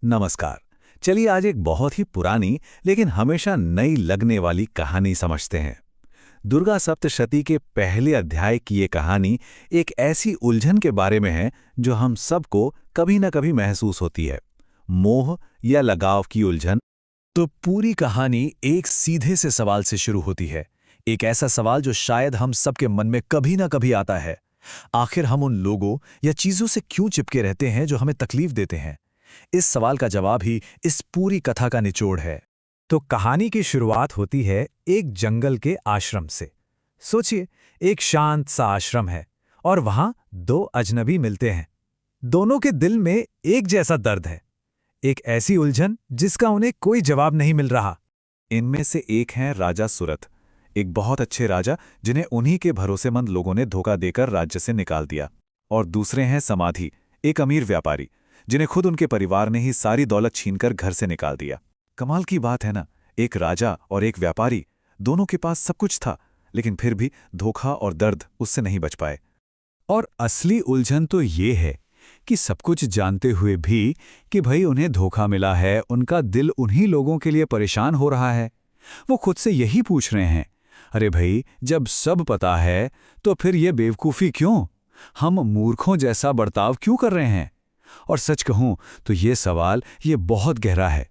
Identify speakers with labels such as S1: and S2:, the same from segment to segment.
S1: नमस्कार। चलिए आज एक बहुत ही पुरानी लेकिन हमेशा नई लगने वाली कहानी समझते हैं। दुर्गा सप्तशती के पहले अध्याय की ये कहानी एक ऐसी उलझन के बारे में है जो हम सबको कभी न कभी महसूस होती है। मोह या लगाव की उलझन।
S2: तो पूरी कहानी एक सीधे से सवाल से शुरू होती है। एक ऐसा सवाल जो शायद हम सबके मन में कभी ना कभी आता है। आखिर हम उन लोगों या चीजों से क्यों चिपके रहते हैं जो हमें तकलीफ देते हैं? इस सवाल का जवाब ही इस पूरी कथा का निचोड़ है।
S3: तो कहानी की शुरुआत होती है एक जंगल के आश्रम से। सोचिए, एक शांत सा आश्रम है और वहां दो अजनबी मिलते हैं। दोनों के दिल में एक जैसा दर्द है, एक ऐसी उलझन जिसका उन्हें कोई जवाब नहीं मिल रहा।
S1: इनमें से एक हैं राजा सुरथ, एक बहुत अच्छे राजा जिन्हें उन्हीं के भरोसेमंद लोगों ने धोखा देकर राज्य से निकाल दिया। और दूसरे हैं समाधि, एक अमीर व्यापारी जिन्हें खुद उनके परिवार ने ही सारी दौलत छीनकर घर से निकाल दिया। कमाल की बात है ना, एक राजा और एक व्यापारी, दोनों के पास सब कुछ था, लेकिन फिर भी धोखा और दर्द उससे नहीं बच पाए। और असली उलझन तो ये है कि सब कुछ जानते हुए भी कि भाई उन्हें धोखा मिला है, उनका दिल उन्हीं लोगों के लिए परेशान हो रहा है। वो खुद से यही पूछ रहे हैं, अरे भाई जब सब पता है तो फिर ये बेवकूफ़ी क्यों? हम मूर्खों जैसा बर्ताव क्यों कर रहे हैं? और सच कहूं तो ये सवाल ये बहुत गहरा है।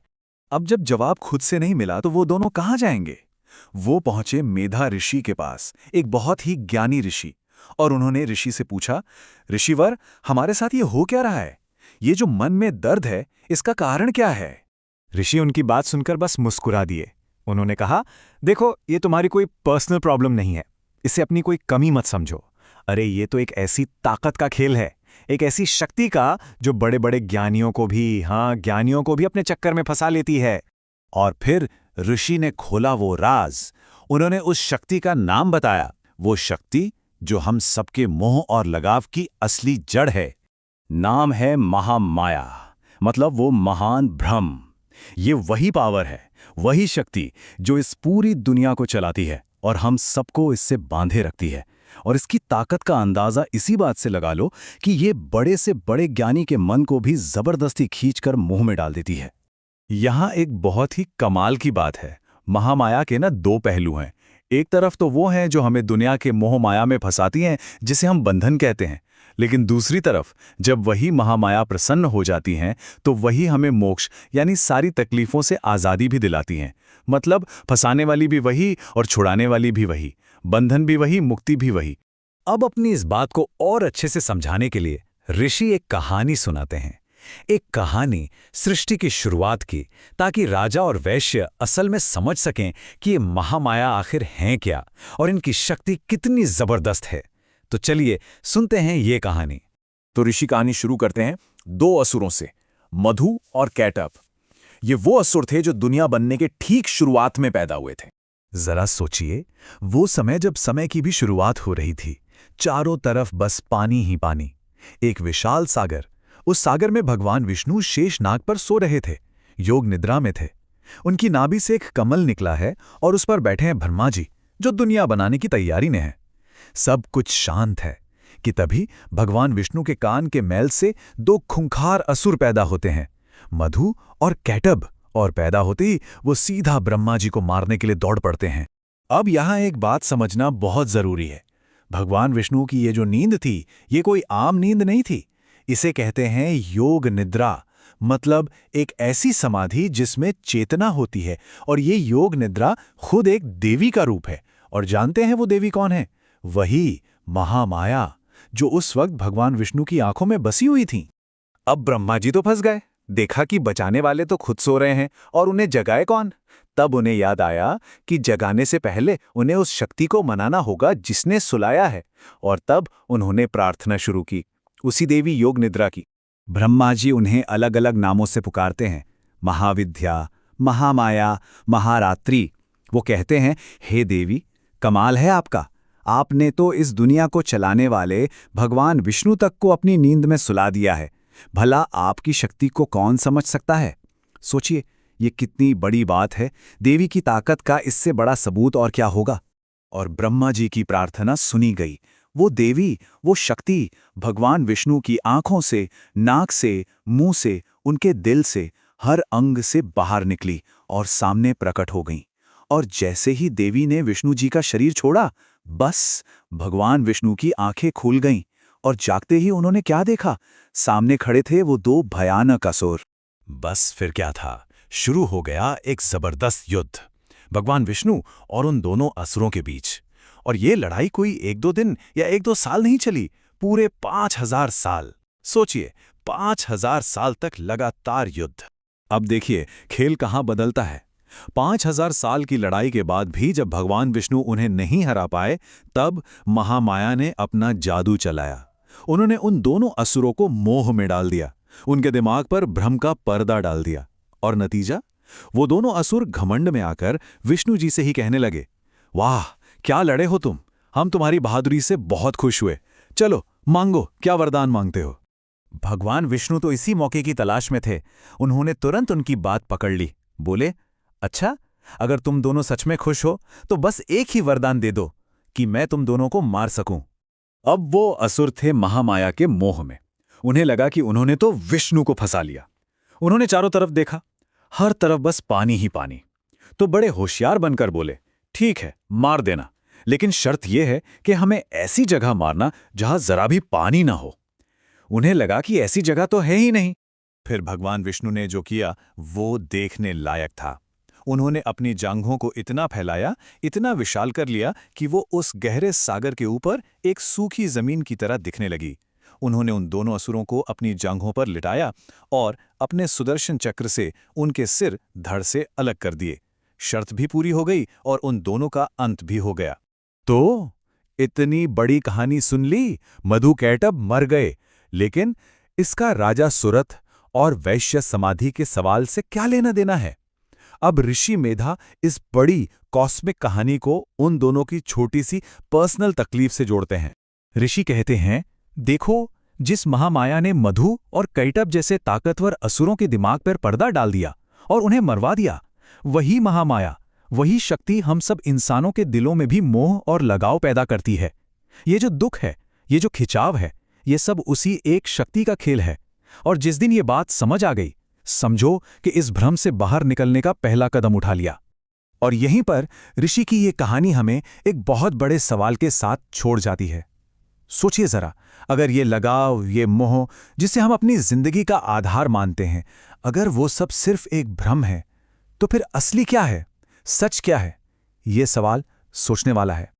S1: अब जब जवाब खुद से नहीं मिला तो वो दोनों कहाँ जाएंगे? वो पहुंचे मेधा ऋषि के पास, एक बहुत ही ज्ञानी ऋषि। और उन्होंने ऋषि से पूछा, ऋषिवर, हमारे साथ ये हो क्या रहा है? ये जो मन में दर्द है, इसका कारण क्या है?
S3: ऋषि उनकी बात सुनकर बस मुस्कुरा दिए। उन्होंने कहा, देखो, ये तुम्हारी कोई पर्सनल प्रॉब्लम नहीं है, इसे अपनी कोई कमी मत समझो। अरे ये तो एक ऐसी ताकत का खेल है, एक ऐसी शक्ति का जो बड़े बड़े ज्ञानियों को भी अपने चक्कर में फंसा लेती है।
S1: और फिर ऋषि ने खोला वो राज। उन्होंने उस शक्ति का नाम बताया, वो शक्ति जो हम सबके मोह और लगाव की असली जड़ है। नाम है महामाया, मतलब वो महान भ्रम। ये वही पावर है, वही शक्ति जो इस पूरी दुनिया को चलाती है और हम सबको इससे बांधे रखती है। और इसकी ताकत का अंदाजा इसी बात से लगा लो कि ये बड़े से बड़े ज्ञानी के मन को भी जबरदस्ती खींचकर मुंह में डाल देती है। यहाँ एक बहुत ही कमाल की बात है, महामाया के ना दो पहलू हैं। एक तरफ तो वो हैं जो हमें दुनिया के मोह माया में फंसाती हैं, जिसे हम बंधन कहते हैं। लेकिन दूसरी तरफ जब वही महामाया प्रसन्न हो जाती हैं तो वही हमें मोक्ष यानी सारी तकलीफों से आज़ादी भी दिलाती हैं। मतलब फंसाने वाली भी वही और छुड़ाने वाली भी वही, बंधन भी वही, मुक्ति भी वही।
S3: अब अपनी इस बात को और अच्छे से समझाने के लिए ऋषि एक कहानी सुनाते हैं। एक कहानी सृष्टि की शुरुआत की, ताकि राजा और वैश्य असल में समझ सकें कि ये महामाया आखिर हैं क्या और इनकी शक्ति कितनी जबरदस्त है। तो चलिए सुनते हैं ये कहानी।
S2: तो ऋषि कहानी शुरू करते हैं दो असुरों से, मधु और कैटअप। ये वो असुर थे जो दुनिया बनने के ठीक शुरुआत में पैदा हुए थे।
S3: जरा सोचिए, वो समय जब समय की भी शुरुआत हो रही थी, चारों तरफ बस पानी ही पानी, एक विशाल सागर। उस सागर में भगवान विष्णु शेषनाग पर सो रहे थे, योग निद्रा में थे। उनकी नाभि से एक कमल निकला है और उस पर बैठे हैं ब्रह्मा जी, जो दुनिया बनाने की तैयारी में है। सब कुछ शांत है कि तभी भगवान विष्णु के कान के मैल से दो खूंखार असुर पैदा होते हैं, मधु और कैटब। और पैदा होते ही वो सीधा ब्रह्मा जी को मारने के लिए दौड़ पड़ते हैं।
S1: अब यहाँ एक बात समझना बहुत जरूरी है। भगवान विष्णु की ये जो नींद थी, ये कोई आम नींद नहीं थी। इसे कहते हैं योग निद्रा, मतलब एक ऐसी समाधि जिसमें चेतना होती है। और ये योग निद्रा खुद एक देवी का रूप है। और जानते हैं वो देवी कौन है? वही महामाया, जो उस वक्त भगवान विष्णु की आंखों में बसी हुई थी। अब ब्रह्मा जी तो फंस गए, देखा कि बचाने वाले तो खुद सो रहे हैं और उन्हें जगाए कौन? तब उन्हें याद आया कि जगाने से पहले उन्हें उस शक्ति को मनाना होगा जिसने सुलाया है। और तब उन्होंने प्रार्थना शुरू की, उसी देवी योग निद्रा की। ब्रह्मा जी उन्हें अलग अलग नामों से पुकारते हैं, महाविद्या, महामाया, महारात्रि। वो कहते हैं, हे देवी, कमाल है आपका, आपने तो इस दुनिया को चलाने वाले भगवान विष्णु तक को अपनी नींद में सुला दिया है। भला आपकी शक्ति को कौन समझ सकता है? सोचिए, ये कितनी बड़ी बात है। देवी की ताकत का इससे बड़ा सबूत और क्या होगा? और ब्रह्मा जी की प्रार्थना सुनी गई। वो देवी, वो शक्ति भगवान विष्णु की आंखों से, नाक से, मुंह से उनके दिल से, हर अंग से बाहर निकली और सामने प्रकट हो गईं। और जैसे ही देवी ने विष्णु जी का शरीर छोड़ा, बस भगवान विष्णु की आंखें खुल गईं और जागते ही उन्होंने क्या देखा? सामने खड़े थे वो दो भयानक असुर।
S2: बस फिर क्या था? शुरू हो गया एक जबरदस्त युद्ध भगवान विष्णु और उन दोनों असुरों के बीच। और ये लड़ाई कोई 1-2 दिन या 1-2 साल नहीं चली, पूरे 5000 साल। सोचिए, 5000 साल तक लगातार युद्ध। अब देखिए खेल कहाँ बदलता है। 5000 साल की लड़ाई के बाद भी जब भगवान विष्णु उन्हें नहीं हरा पाए, तब महामाया ने अपना जादू चलाया। उन्होंने उन दोनों असुरों को मोह में डाल दिया, उनके दिमाग पर भ्रम का पर्दा डाल दिया। और नतीजा? वो दोनों असुर घमंड में आकर विष्णु जी से ही कहने लगे, वाह क्या लड़े हो तुम, हम तुम्हारी बहादुरी से बहुत खुश हुए, चलो मांगो, क्या वरदान मांगते हो।
S3: भगवान विष्णु तो इसी मौके की तलाश में थे। उन्होंने तुरंत उनकी बात पकड़ ली। बोले, अच्छा, अगर तुम दोनों सच में खुश हो तो बस एक ही वरदान दे दो कि मैं तुम दोनों को मार सकूं। अब वो असुर थे महामाया के मोह में। उन्हें लगा कि उन्होंने तो विष्णु को फंसा लिया। उन्होंने चारों तरफ देखा, हर तरफ बस पानी ही पानी। तो बड़े होशियार बनकर बोले, ठीक है, मार देना, लेकिन शर्त यह है कि हमें ऐसी जगह मारना जहां जरा भी पानी ना हो। उन्हें लगा कि ऐसी जगह तो है ही नहीं। फिर भगवान विष्णु ने जो किया वो देखने लायक था। उन्होंने अपनी जांघों को इतना फैलाया, इतना विशाल कर लिया कि वो उस गहरे सागर के ऊपर एक सूखी जमीन की तरह दिखने लगी। उन्होंने उन दोनों असुरों को अपनी जांघों पर लिटाया और अपने सुदर्शन चक्र से उनके सिर धड़ से अलग कर दिए। शर्त भी पूरी हो गई और उन दोनों का अंत भी हो गया। तो इतनी बड़ी कहानी सुन ली, मधुकैटभ मर गए, लेकिन इसका राजा सुरथ और वैश्य समाधि के सवाल से क्या लेना देना है? अब ऋषि मेधा इस बड़ी कॉस्मिक कहानी को उन दोनों की छोटी सी पर्सनल तकलीफ से जोड़ते हैं। ऋषि कहते हैं, देखो, जिस महामाया ने मधु और कैटभ जैसे ताकतवर असुरों के दिमाग पर पर्दा डाल दिया और उन्हें मरवा दिया, वही महामाया, वही शक्ति हम सब इंसानों के दिलों में भी मोह और लगाव पैदा करती है। ये जो दुख है, ये जो खिंचाव है, ये सब उसी एक शक्ति का खेल है। और जिस दिन ये बात समझ आ गई, समझो कि इस भ्रम से बाहर निकलने का पहला कदम उठा लिया। और यहीं पर ऋषि की ये कहानी हमें एक बहुत बड़े सवाल के साथ छोड़ जाती है। सोचिए जरा, अगर ये लगाव, ये मोह जिसे हम अपनी जिंदगी का आधार मानते हैं, अगर वो सब सिर्फ एक भ्रम है, तो फिर असली क्या है, सच क्या है? ये सवाल सोचने वाला है।